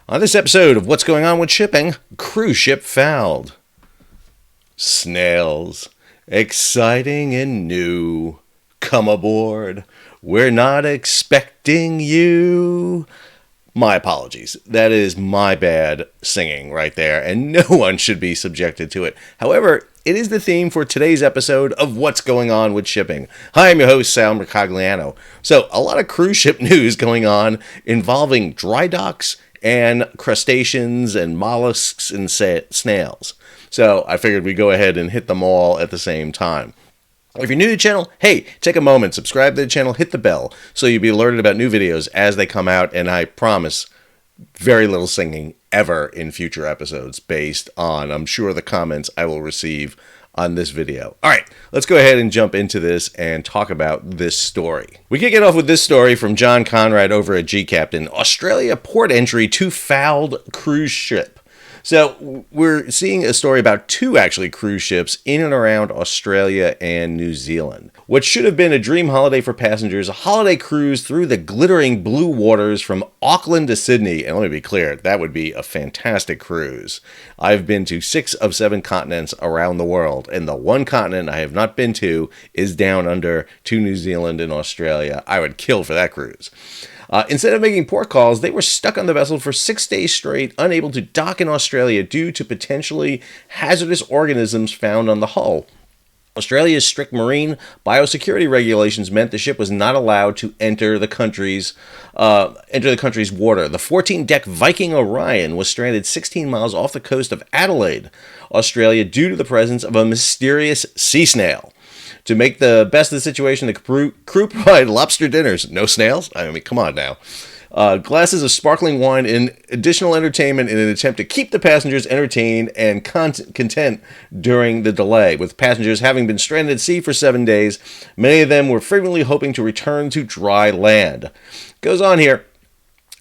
On this episode of What's Going On with Shipping, cruise ship fouled. Snails. Exciting and new. Come aboard. We're not expecting you. My apologies. That is my bad singing right there, and no one should be subjected to it. However, it is the theme for today's episode of What's Going On with Shipping. Hi, I'm your host, Sal Mercogliano. So, a lot of cruise ship news going on involving dry docks and crustaceans and mollusks and snails. So, I figured we'd go ahead and hit them all at the same time. If you're new to the channel, hey, take a moment, subscribe to the channel, hit the bell, so you'll be alerted about new videos as they come out, and I promise, very little singing ever in future episodes based on, I'm sure, the comments I will receive on this video. Alright, let's go ahead and jump into this and talk about this story. We kick it off with this story from John Conrad over at G-Captain. Australia port entry to fouled cruise ship. So we're seeing a story about two actually cruise ships in and around Australia and New Zealand. What should have been a dream holiday for passengers, a holiday cruise through the glittering blue waters from Auckland to Sydney. And let me be clear, that would be a fantastic cruise. I've been to 6 of 7 continents around the world, and the one continent I have not been to is down under to New Zealand and Australia. I would kill for that cruise. Instead of making port calls, they were stuck on the vessel for 6 days straight, unable to dock in Australia due to potentially hazardous organisms found on the hull. Australia's strict marine biosecurity regulations meant the ship was not allowed to enter the country's water. The 14-deck Viking ORION was stranded 16 miles off the coast of Adelaide, Australia, due to the presence of a mysterious sea snail. To make the best of the situation, the crew provided lobster dinners. No snails? I mean, come on now. Glasses of sparkling wine and additional entertainment in an attempt to keep the passengers entertained and content during the delay. With passengers having been stranded at sea for 7 days, many of them were frequently hoping to return to dry land. Goes on here.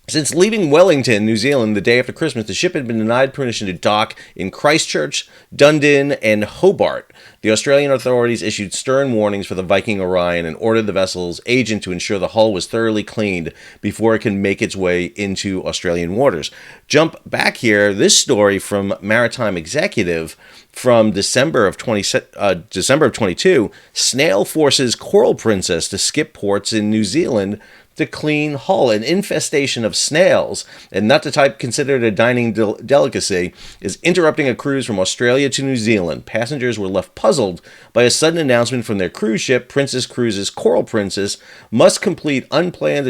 Since leaving Wellington, New Zealand, the day after Christmas, the ship had been denied permission to dock in Christchurch, Dunedin, and Hobart. The Australian authorities issued stern warnings for the Viking ORION and ordered the vessel's agent to ensure the hull was thoroughly cleaned before it can make its way into Australian waters. Jump back here, this story from Maritime Executive from December of 22, Snail forces Coral Princess to skip ports in New Zealand to clean hull. An infestation of snails, and not the type considered a dining delicacy, is interrupting a cruise from Australia to New Zealand. Passengers were left puzzled by a sudden announcement from their cruise ship. Princess Cruises' Coral Princess must complete unplanned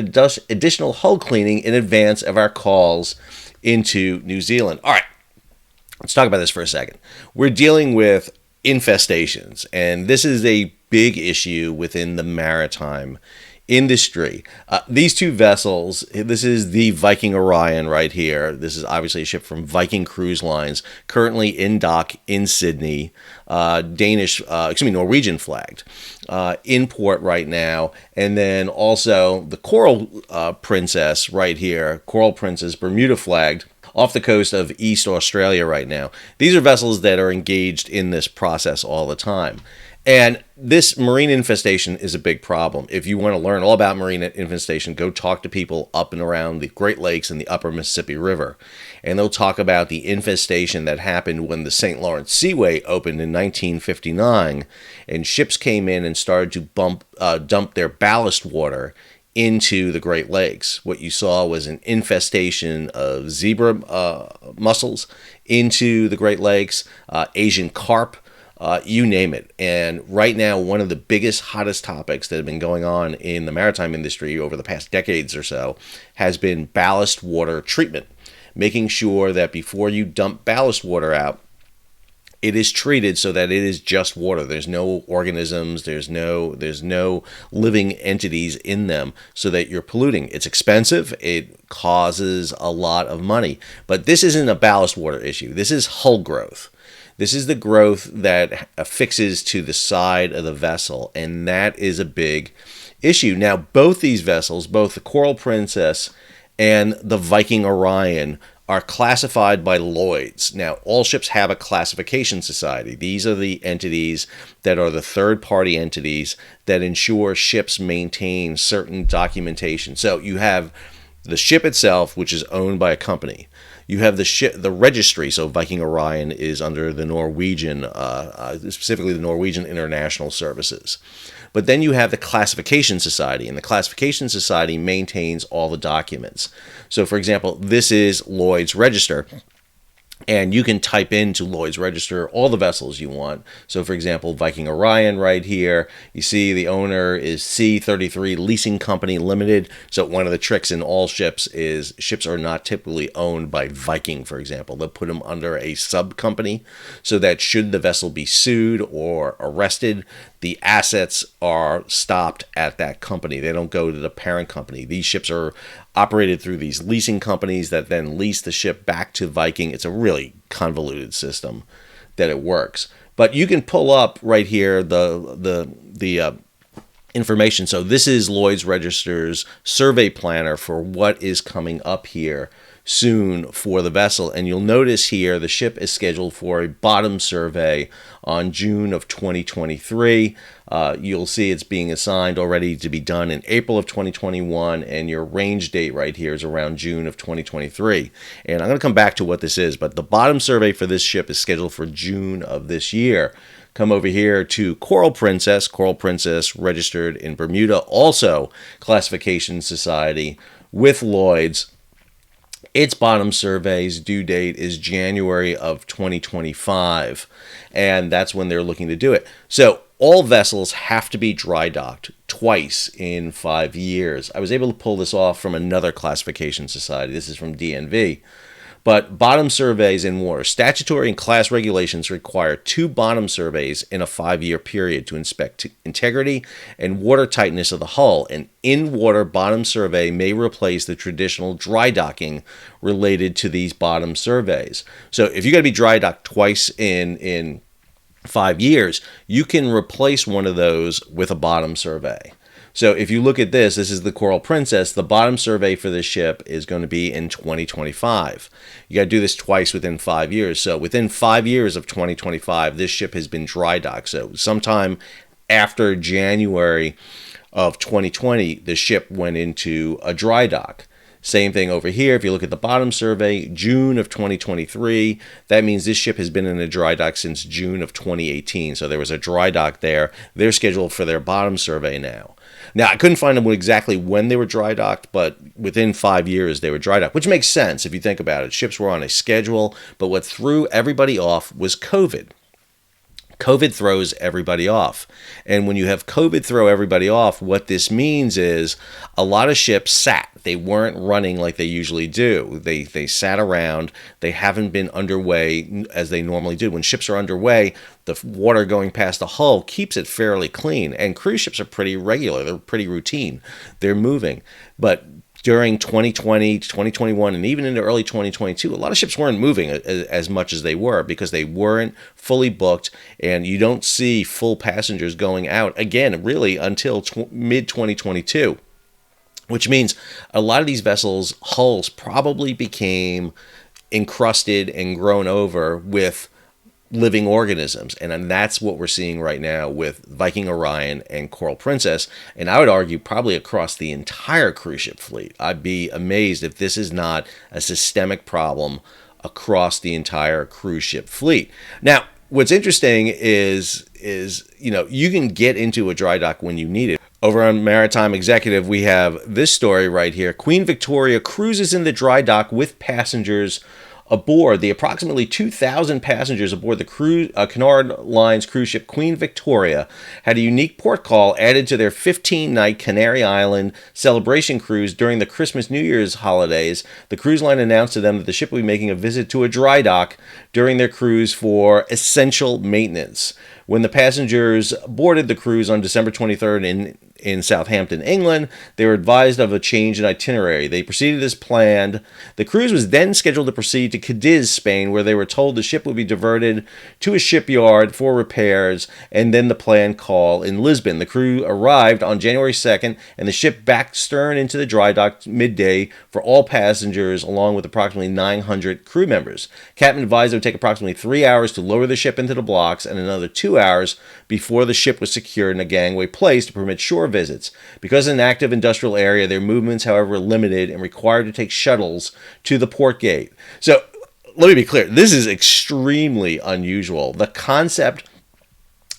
additional hull cleaning in advance of our calls into New Zealand. All right, let's talk about this for a second. We're dealing with infestations, and this is a big issue within the maritime industry. These two vessels, this is the Viking ORION right here. This is obviously a ship from Viking Cruise Lines, currently in dock in Sydney, Norwegian flagged, in port right now. And then also the Coral Princess right here, Coral Princess, Bermuda flagged, off the coast of East Australia right now. These are vessels that are engaged in this process all the time. And this marine infestation is a big problem. If you want to learn all about marine infestation, go talk to people up and around the Great Lakes and the upper Mississippi River. And they'll talk about the infestation that happened when the St. Lawrence Seaway opened in 1959, and ships came in and started to dump their ballast water into the Great Lakes. What you saw was an infestation of zebra mussels into the Great Lakes, Asian carp, you name it. And right now, one of the biggest, hottest topics that have been going on in the maritime industry over the past decades or so has been ballast water treatment. Making sure that before you dump ballast water out, it is treated so that it is just water. There's no organisms, there's no living entities in them, so that you're polluting. It's expensive, it causes a lot of money. But this isn't a ballast water issue. This is hull growth. This is the growth that affixes to the side of the vessel, and that is a big issue. Now, both these vessels, both the Coral Princess and the Viking ORION, are classified by Lloyd's. Now, all ships have a classification society. These are the entities that are the third-party entities that ensure ships maintain certain documentation. So you have the ship itself, which is owned by a company. You have the registry. So Viking Orion is under the Norwegian, specifically the Norwegian International Services. But then you have the Classification Society, and the Classification Society maintains all the documents. So, for example, this is Lloyd's Register. And you can type into Lloyd's Register all the vessels you want. So, for example, Viking Orion right here. You see the owner is C33 Leasing Company Limited. So one of the tricks in all ships is ships are not typically owned by Viking, for example. They'll put them under a sub-company so that should the vessel be sued or arrested, the assets are stopped at that company. They don't go to the parent company. These ships are operated through these leasing companies that then lease the ship back to Viking. It's a really convoluted system that it works. But you can pull up right here the information. So this is Lloyd's Register's survey planner for what is coming up here soon for the vessel. And you'll notice here the ship is scheduled for a bottom survey on June of 2023. You'll see it's being assigned already to be done in April of 2021, and your range date right here is around June of 2023. And I'm going to come back to what this is, but the bottom survey for this ship is scheduled for June of this year. Come over here to Coral Princess registered in Bermuda, also Classification Society with Lloyd's. Its bottom survey's due date is January of 2025, and that's when they're looking to do it. So all vessels have to be dry docked twice in 5 years. I was able to pull this off from another classification society. This is from DNV. But bottom surveys in water. Statutory and class regulations require 2 bottom surveys in a 5-year period to inspect integrity and water tightness of the hull. An in-water bottom survey may replace the traditional dry docking related to these bottom surveys. So if you're going to be dry docked twice in 5 years, you can replace one of those with a bottom survey. So if you look at this is the Coral Princess. The bottom survey for this ship is going to be in 2025. You got to do this twice within 5 years. So within 5 years of 2025, this ship has been dry docked. So sometime after January of 2020, the ship went into a dry dock. Same thing over here. If you look at the bottom survey, June of 2023, that means this ship has been in a dry dock since June of 2018. So there was a dry dock there. They're scheduled for their bottom survey now. Now, I couldn't find them exactly when they were dry docked, but within 5 years they were dry docked, which makes sense if you think about it. Ships were on a schedule, but what threw everybody off was COVID. COVID throws everybody off. And when you have COVID throw everybody off, what this means is a lot of ships sat. They weren't running like they usually do. They sat around. They haven't been underway as they normally do. When ships are underway, the water going past the hull keeps it fairly clean. And cruise ships are pretty regular. They're pretty routine. They're moving. But during 2020, 2021, and even into early 2022, a lot of ships weren't moving as much as they were because they weren't fully booked, and you don't see full passengers going out again, really, until mid-2022, which means a lot of these vessels' hulls probably became encrusted and grown over with living organisms, and that's what we're seeing right now with Viking Orion and Coral Princess, and I would argue probably across the entire cruise ship fleet. I'd be amazed if this is not a systemic problem across the entire cruise ship fleet. Now, what's interesting is you can get into a dry dock when you need it. Over on Maritime Executive, we have this story right here. Queen Victoria cruises in the dry dock with passengers aboard. The approximately 2,000 passengers aboard the Cunard Line's cruise ship Queen Victoria had a unique port call added to their 15-night Canary Island celebration cruise during the Christmas New Year's holidays. The cruise line announced to them that the ship will be making a visit to a dry dock during their cruise for essential maintenance. When the passengers boarded the cruise on December 23rd in Southampton, England, they were advised of a change in itinerary. They proceeded as planned. The cruise was then scheduled to proceed to Cadiz, Spain, where they were told the ship would be diverted to a shipyard for repairs, and then the planned call in Lisbon. The crew arrived on January 2nd, and the ship backed stern into the dry dock midday for all passengers, along with approximately 900 crew members. Captain advised it would take approximately 3 hours to lower the ship into the blocks and another 2 hours before the ship was secured and a gangway placed to permit shore visits. Because in an active industrial area, their movements, however, are limited and required to take shuttles to the port gate. So let me be clear. This is extremely unusual. The concept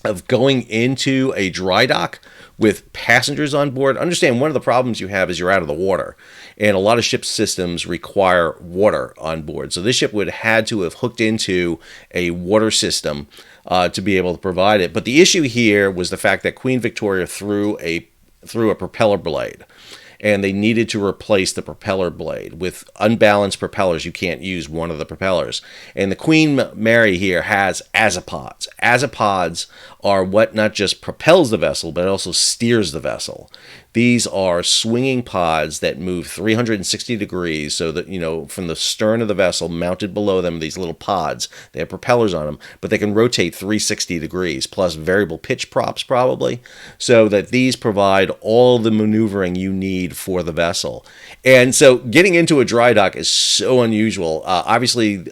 of going into a dry dock with passengers on board. Understand, one of the problems you have is you're out of the water, and a lot of ship systems require water on board. So this ship would have had to have hooked into a water system to be able to provide it. But the issue here was the fact that Queen Victoria threw a propeller blade, and they needed to replace the propeller blade. With unbalanced propellers, you can't use one of the propellers. And the Queen Mary here has azipods. Azipods are what not just propels the vessel, but also steers the vessel. These are swinging pods that move 360 degrees, so that, you know, from the stern of the vessel, mounted below them, these little pods. They have propellers on them, but they can rotate 360 degrees, plus variable pitch props probably, so that these provide all the maneuvering you need for the vessel. And so getting into a dry dock is so unusual. Obviously,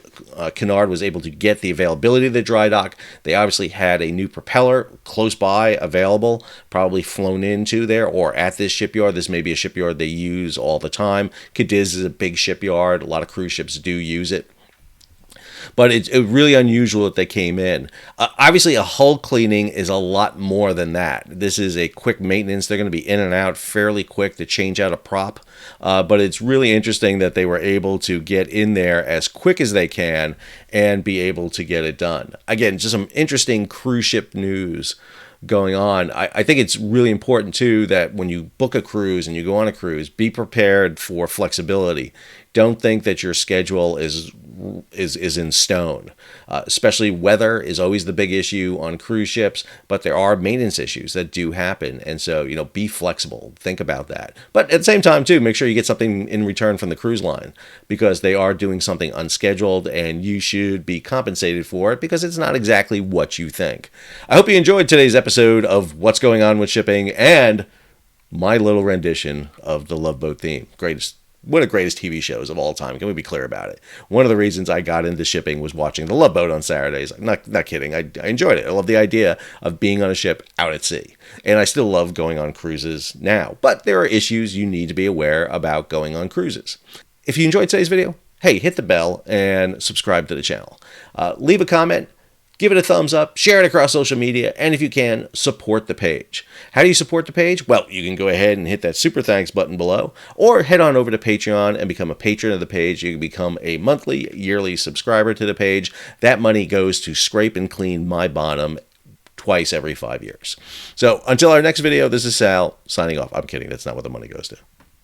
Cunard was able to get the availability of the dry dock. They obviously had a new propeller close by available, probably flown into there or at this shipyard. This may be a shipyard they use all the time. Cadiz is a big shipyard. A lot of cruise ships do use it. But it's really unusual that they came in. Obviously, a hull cleaning is a lot more than that. This is a quick maintenance. They're going to be in and out fairly quick to change out a prop. But it's really interesting that they were able to get in there as quick as they can and be able to get it done. Again, just some interesting cruise ship news going on. I think it's really important too that when you book a cruise and you go on a cruise, be prepared for flexibility. Don't think that your schedule is in stone. Especially weather is always the big issue on cruise ships, but there are maintenance issues that do happen, and so, you know, be flexible. Think about that. But at the same time too, make sure you get something in return from the cruise line, because they are doing something unscheduled and you should be compensated for it, because it's not exactly what you think. I hope you enjoyed today's episode of What's Going On with Shipping and my little rendition of the Love Boat theme. One of the greatest TV shows of all time. Can we be clear about it? One of the reasons I got into shipping was watching The Love Boat on Saturdays. I'm not kidding. I enjoyed it. I love the idea of being on a ship out at sea. And I still love going on cruises now. But there are issues you need to be aware about going on cruises. If you enjoyed today's video, hey, hit the bell and subscribe to the channel. Leave a comment. Give it a thumbs up, share it across social media, and if you can, support the page. How do you support the page? Well, you can go ahead and hit that super thanks button below, or head on over to Patreon and become a patron of the page. You can become a monthly, yearly subscriber to the page. That money goes to scrape and clean my bottom twice every 5 years. So until our next video, this is Sal signing off. I'm kidding. That's not what the money goes to.